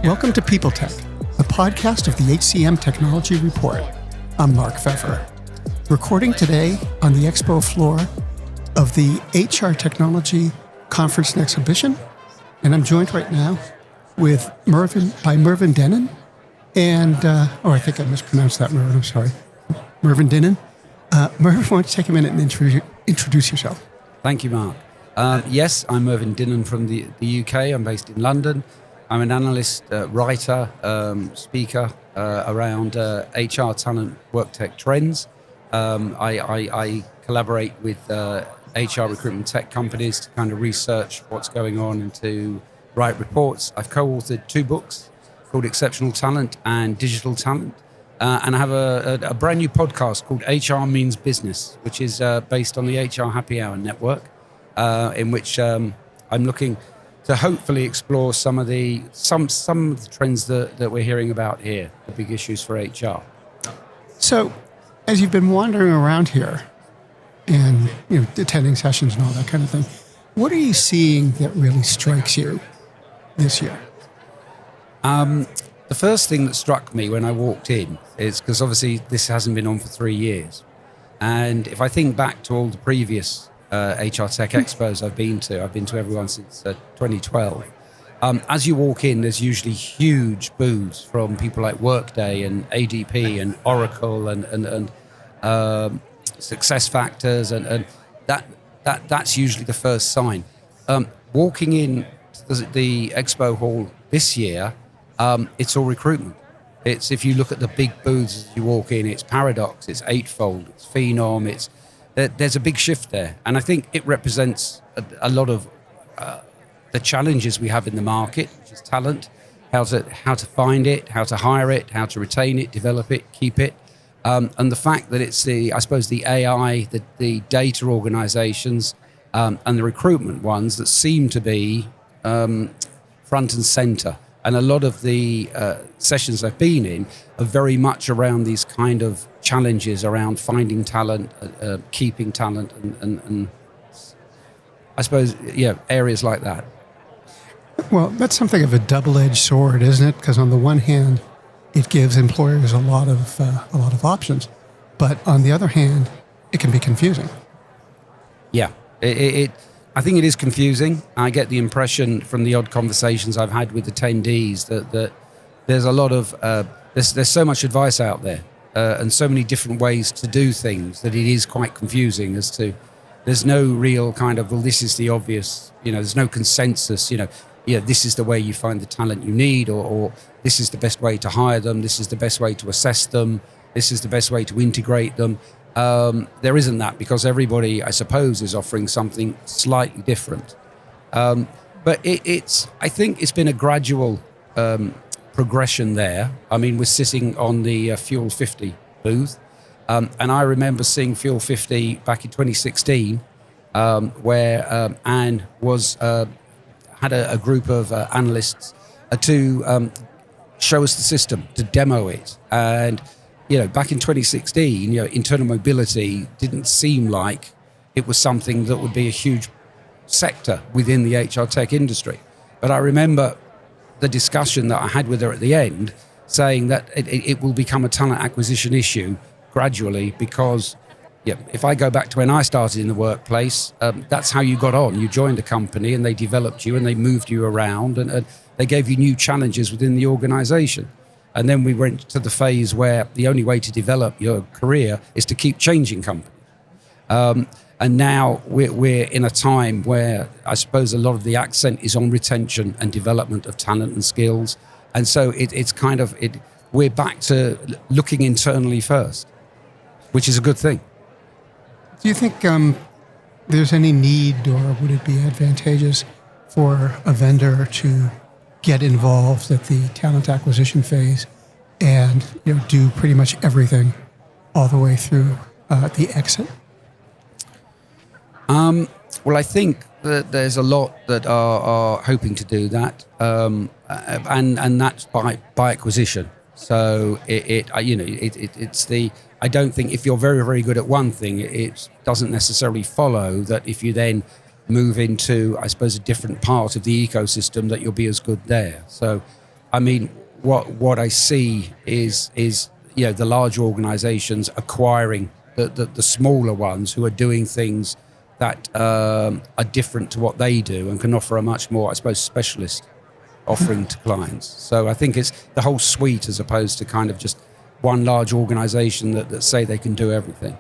Welcome to People Tech, the podcast of the HCM Technology Report. I'm Mark Feffer, recording today on the expo floor of the HR Technology Conference and Exhibition, and I'm joined right now with Mervyn Dinnen, and I think I mispronounced that, Mervyn. I'm sorry, Mervyn Dinnen. Mervyn, why don't you take a minute and introduce yourself? Thank you, Mark. Yes, I'm Mervyn Dinnen from the UK. I'm based in London. I'm an analyst, writer, speaker around HR talent work tech trends. I collaborate with HR recruitment tech companies to kind of research what's going on and to write reports. I've co-authored 2 books called Exceptional Talent and Digital Talent. And I have a brand new podcast called HR Means Business, which is based on the HR Happy Hour network, in which I'm looking to hopefully explore some of the trends that we're hearing about here, the big issues for HR. So, as you've been wandering around here and attending sessions and all that kind of thing, what are you seeing that really strikes you this year? The first thing that struck me when I walked in is because obviously this hasn't been on for 3 years, and if I think back to all the previous HR Tech Expos I've been to everyone since 2012. As you walk in, there's usually huge booths from people like Workday and ADP and Oracle and Success Factors, and that's usually the first sign. Walking in to the expo hall this year, it's all recruitment. It's, if you look at the big booths as you walk in, it's Paradox, it's Eightfold, it's Phenom, there's a big shift there. And I think it represents a lot of the challenges we have in the market, which is talent, how to find it, how to hire it, how to retain it, develop it, keep it. And the fact that it's the AI, the data organizations, and the recruitment ones that seem to be front and center. And a lot of the sessions I've been in are very much around these kind of challenges around finding talent, keeping talent, and I suppose, areas like that. Well, that's something of a double-edged sword, isn't it? Because on the one hand, it gives employers a lot of options, but on the other hand, it can be confusing. Yeah, I think it is confusing. I get the impression from the odd conversations I've had with attendees that there's a lot of there's so much advice out there and so many different ways to do things that it is quite confusing as to there's no real kind of, well, this is the obvious, there's no consensus, this is the way you find the talent you need, or this is the best way to hire them, this is the best way to assess them, this is the best way to integrate them. There isn't that, because everybody, I suppose, is offering something slightly different. But I think it's been a gradual progression there. I mean, we're sitting on the Fuel 50 booth, and I remember seeing Fuel 50 back in 2016, where Anne had a group of analysts to show us the system, to demo it, and back in 2016, internal mobility didn't seem like it was something that would be a huge sector within the HR tech industry. But I remember the discussion that I had with her at the end, saying that it will become a talent acquisition issue gradually, because if I go back to when I started in the workplace, that's how you got on. You joined a company and they developed you and they moved you around and they gave you new challenges within the organization. And then we went to the phase where the only way to develop your career is to keep changing companies. And now we're in a time where I suppose a lot of the accent is on retention and development of talent and skills. And so we're back to looking internally first, which is a good thing. Do you think there's any need, or would it be advantageous for a vendor to get involved at the talent acquisition phase and do pretty much everything all the way through the exit? Well, I think that there's a lot that are hoping to do that, and that's by acquisition. So it's the. I don't think if you're very, very good at one thing, it doesn't necessarily follow that if you then move into, I suppose, a different part of the ecosystem that you'll be as good there. So I mean, what I see is the larger organisations acquiring the smaller ones who are doing things that are different to what they do and can offer a much more, I suppose, specialist offering to clients. So I think it's the whole suite as opposed to kind of just one large organisation that say they can do everything.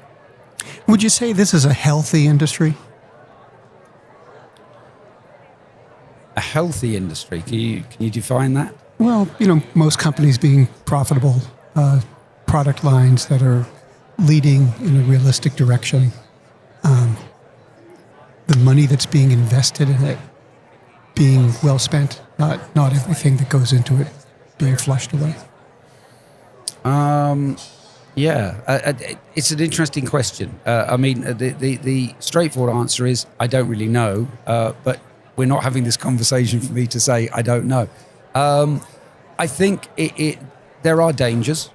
Would you say this is a healthy industry? A healthy industry? Can you define that? Well, most companies being profitable, product lines that are leading in a realistic direction, the money that's being invested in it being well spent, not everything that goes into it being flushed away. It's an interesting question. I mean, the straightforward answer is I don't really know, but we're not having this conversation for me to say I don't know. I think there are dangers,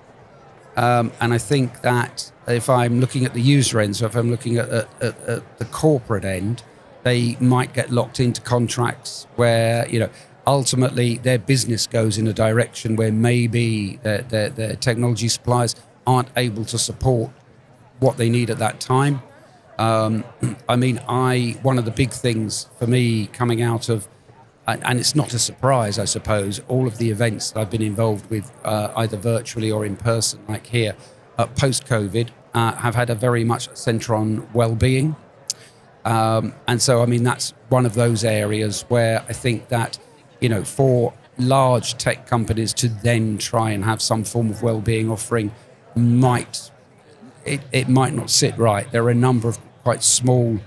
and I think that if I'm looking at the user end, so if I'm looking at the corporate end, they might get locked into contracts where ultimately their business goes in a direction where maybe their technology suppliers aren't able to support what they need at that time. I mean, one of the big things for me coming out of, and it's not a surprise, I suppose, all of the events that I've been involved with, either virtually or in person, like here, post-COVID, have had a very much centre on well-being. And so, I mean, that's one of those areas where I think that, for large tech companies to then try and have some form of well-being offering might not sit right. There are a number of quite small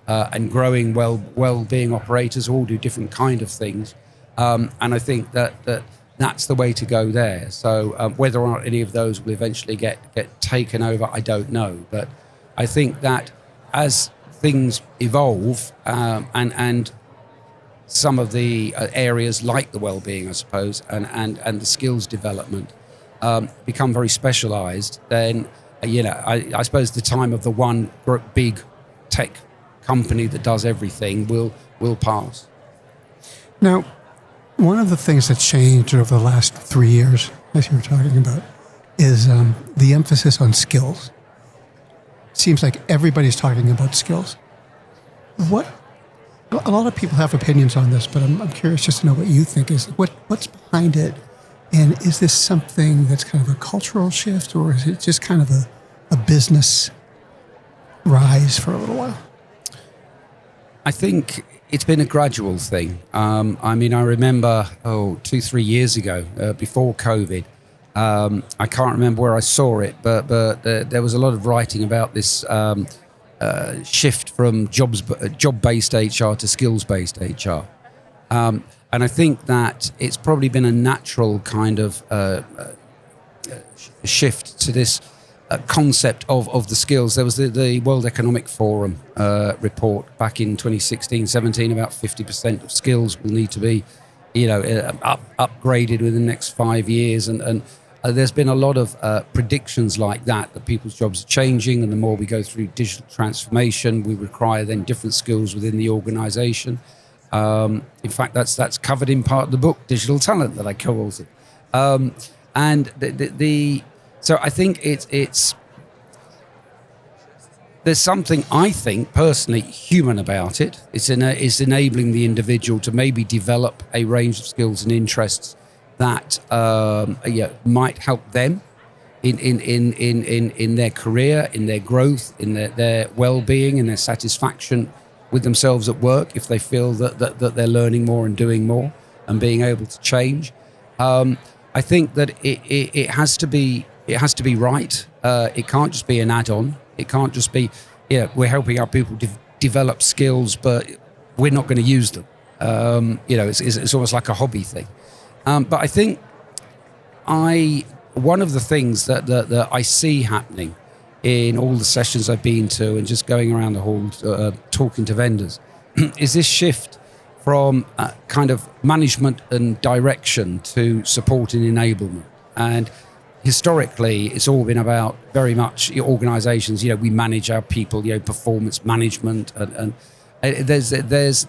and growing well-being operators who all do different kind of things. And I think that's the way to go there. So whether or not any of those will eventually get taken over, I don't know. But I think that as things evolve and some of the areas like the well-being, I suppose, and the skills development become very specialised, then I suppose the time of the one big tech company that does everything will pass. Now, one of the things that's changed over the last 3 years, as you were talking about, is the emphasis on skills. It seems like everybody's talking about skills. A lot of people have opinions on this, but I'm curious just to know what you think. What's behind it, and is this something that's kind of a cultural shift, or is it just kind of a business rise for a little while? I think it's been a gradual thing. I mean, I remember 2-3 years ago, before COVID, I can't remember where I saw it, but there was a lot of writing about this shift from job-based HR to skills-based HR. And I think that it's probably been a natural kind of shift to this concept of the skills. There was the World Economic Forum report back in 2016-17 about 50% of skills will need to be upgraded within the next 5 years, and there's been a lot of predictions like that people's jobs are changing, and the more we go through digital transformation, we require then different skills within the organisation. In fact, that's covered in part of the book, Digital Talent, that I co-authored. So I think there's something, I think, personally human about it. It's enabling the individual to maybe develop a range of skills and interests that might help them in their career, in their growth, in their well-being, in their satisfaction with themselves at work, if they feel that they're learning more and doing more and being able to change. I think that it has to be right. It can't just be an add-on. It can't just be, we're helping our people develop skills, but we're not going to use them. It's almost like a hobby thing. But I think one of the things that I see happening in all the sessions I've been to and just going around the hall talking to vendors is this shift from kind of management and direction to support and enablement. And historically, it's all been about very much organisations. We manage our people. Performance management, and there's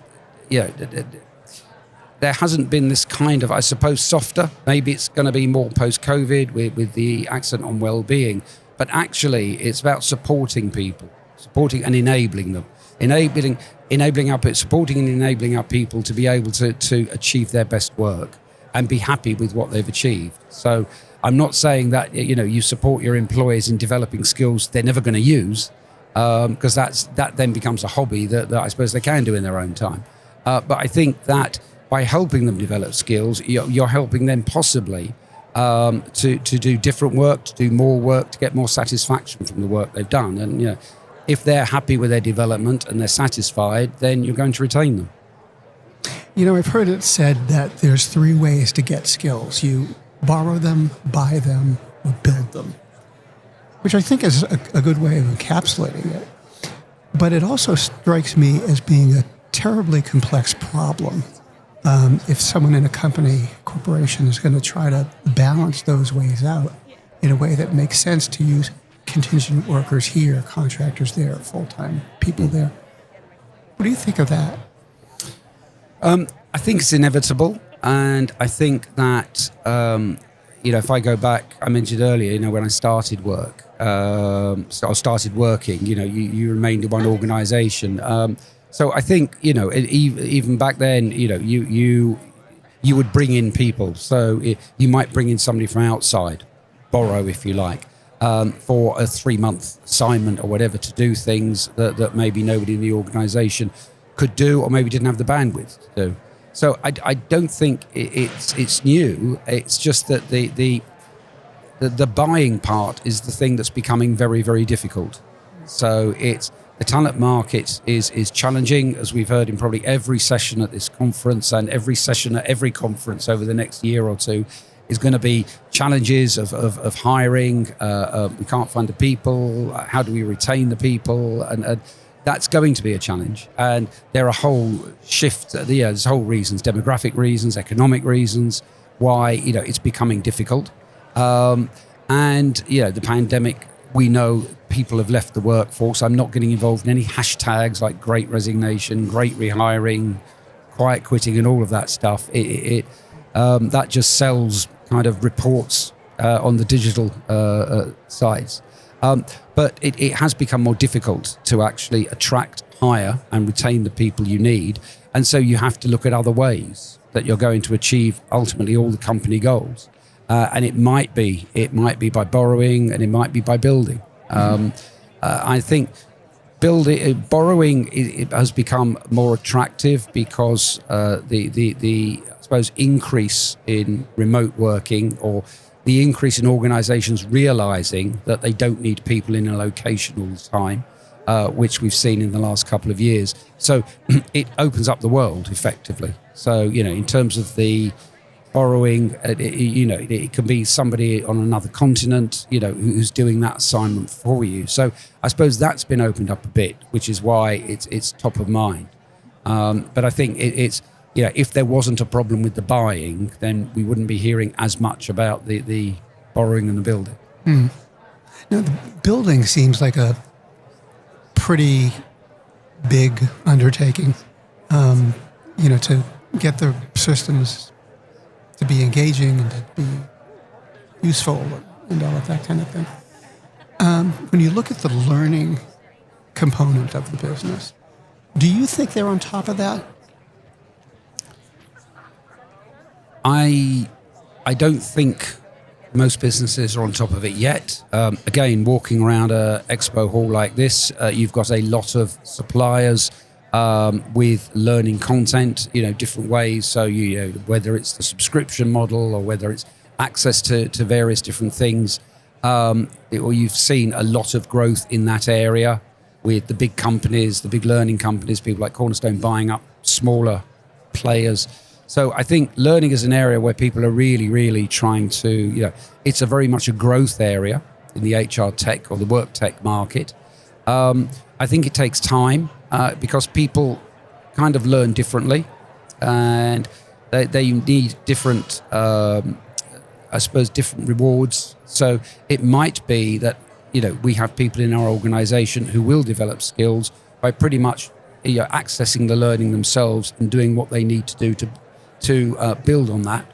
there hasn't been this kind of, I suppose, softer. Maybe it's going to be more post-COVID with the accent on well-being. But actually, it's about supporting people, supporting and enabling them, supporting and enabling our people to be able to achieve their best work and be happy with what they've achieved. So I'm not saying that, you support your employees in developing skills they're never going to use, because that then becomes a hobby that I suppose they can do in their own time. But I think that by helping them develop skills, you're helping them possibly to do different work, to do more work, to get more satisfaction from the work they've done. And if they're happy with their development and they're satisfied, then you're going to retain them. I've heard it said that there's 3 ways to get skills. You borrow them, buy them, or build them, which I think is a good way of encapsulating it. But it also strikes me as being a terribly complex problem. If someone in a corporation is going to try to balance those ways out in a way that makes sense to use contingent workers here, contractors there, full-time people there. What do you think of that? I think it's inevitable. And I think that, if I go back, I mentioned earlier, when I started work, started working, you remained in one organization. So I think, even back then, you would bring in people. So you might bring in somebody from outside, borrow, if you like, for a 3-month assignment or whatever to do things that maybe nobody in the organization could do or maybe didn't have the bandwidth to do. So I don't think it's new. It's just that the buying part is the thing that's becoming very, very difficult. So the talent market is challenging, as we've heard in probably every session at this conference and every session at every conference over the next year or two is going to be challenges of hiring. We can't find the people. How do we retain the people? And that's going to be a challenge. And there are a whole shift. There's whole reasons, demographic reasons, economic reasons why it's becoming difficult. And the pandemic, we know people have left the workforce. I'm not getting involved in any hashtags like great resignation, great rehiring, quiet quitting and all of that stuff. That just sells kind of reports on the digital sites. But it has become more difficult to actually attract, hire and retain the people you need. And so you have to look at other ways that you're going to achieve ultimately all the company goals. And it might be by borrowing and it might be by building. I think borrowing it has become more attractive because the I suppose increase in remote working or the increase in organizations realizing that they don't need people in a location all the time, which we've seen in the last couple of years. So it opens up the world effectively. So, in terms of the borrowing, it can be somebody on another continent, who's doing that assignment for you. So I suppose that's been opened up a bit, which is why it's top of mind. But I think it's, if there wasn't a problem with the buying, then we wouldn't be hearing as much about the borrowing and the building. Now, the building seems like a pretty big undertaking, to get the systems to be engaging and to be useful and all of that kind of thing. When you look at the learning component of the business, do you think they're on top of that? I don't think most businesses are on top of it yet. Again, walking around an expo hall like this, you've got a lot of suppliers with learning content, different ways. So, whether it's the subscription model or whether it's access to various different things, you've seen a lot of growth in that area with the big companies, the big learning companies, people like Cornerstone buying up smaller players. So I think learning is an area where people are really, really trying to, it's a very much a growth area in the HR tech or the work tech market. I think it takes time because people kind of learn differently and they need different, different rewards. So it might be that, we have people in our organization who will develop skills by pretty much accessing the learning themselves and doing what they need to do to to build on that.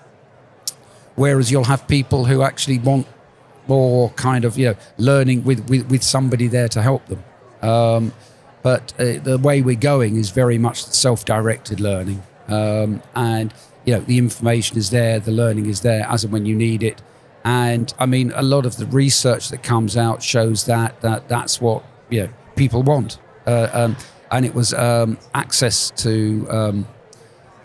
Whereas you'll have people who actually want more kind of, learning with somebody there to help them. But the way we're going is very much self-directed learning. And, the information is there, the learning is there as and when you need it. And I mean, a lot of the research that comes out shows that's what, people want. And it was access to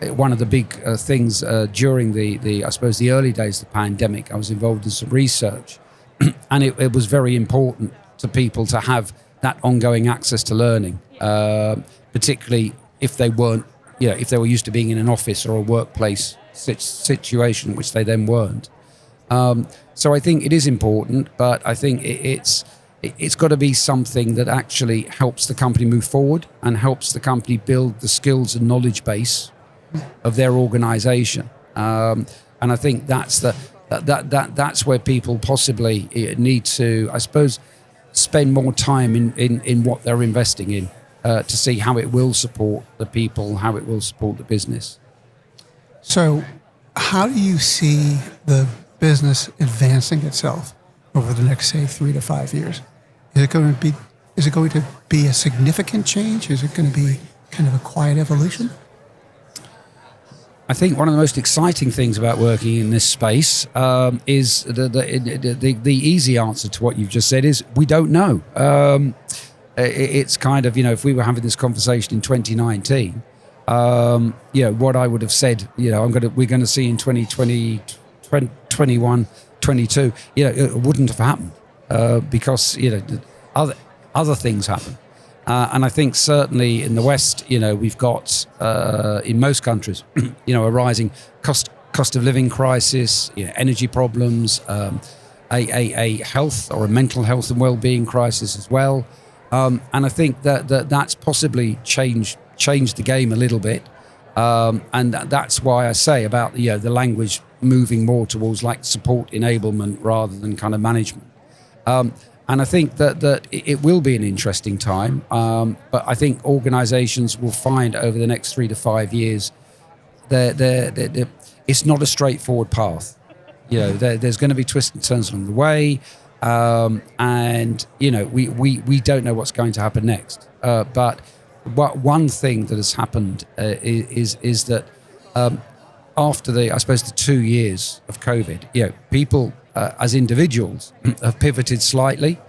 one of the big things during the I suppose the early days of the pandemic. I was involved in some research, and it was very important to people to have that ongoing access to learning, particularly if they weren't, if they were used to being in an office or a workplace situation, which they then weren't. So I think it is important, but I think it's got to be something that actually helps the company move forward and helps the company build the skills and knowledge base of their organisation. And I think that's that's where people possibly need to, I suppose, spend more time in what they're investing in to see how it will support the people, how it will support the business. So how do you see the business advancing itself over the next, say, 3 to 5 years? Is it going to be a significant change? Is it going to be kind of a quiet evolution? I think one of the most exciting things about working in this space is the easy answer to what you've just said is we don't know. It's kind of, if we were having this conversation in 2019, what I would have said, we're going to see in 2020, 21, 22, it wouldn't have happened because, other things happen. And I think certainly in the West, we've got, in most countries, a rising cost of living crisis, energy problems, a health or a mental health and well-being crisis as well. And I think that's possibly changed the game a little bit. And that's why I say about, the language moving more towards like support enablement rather than kind of management. And I think that it will be an interesting time. But I think organizations will find over the next 3 to 5 years, it's not a straightforward path. There's going to be twists and turns along the way. And, we don't know what's going to happen next. But one thing that has happened is that after the 2 years of COVID, people as individuals have pivoted slightly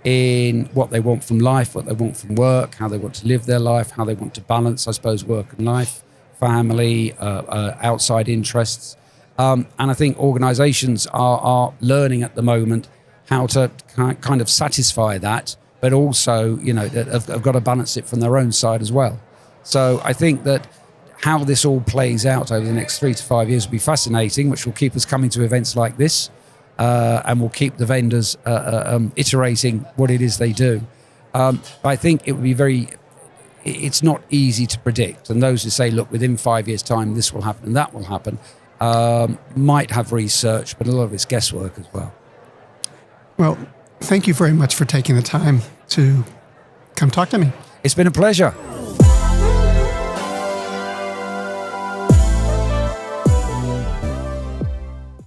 in what they want from life, what they want from work, how they want to live their life, how they want to balance, I suppose, work and life, family, outside interests. And I think organizations are learning at the moment how to kind of satisfy that, but also, have got to balance it from their own side as well. So I think that how this all plays out over the next 3 to 5 years will be fascinating, which will keep us coming to events like this, and will keep the vendors iterating what it is they do. But I think it would be it's not easy to predict. And those who say, look, within 5 years' time, this will happen and that will happen, might have research, but a lot of it's guesswork as well. Well, thank you very much for taking the time to come talk to me. It's been a pleasure.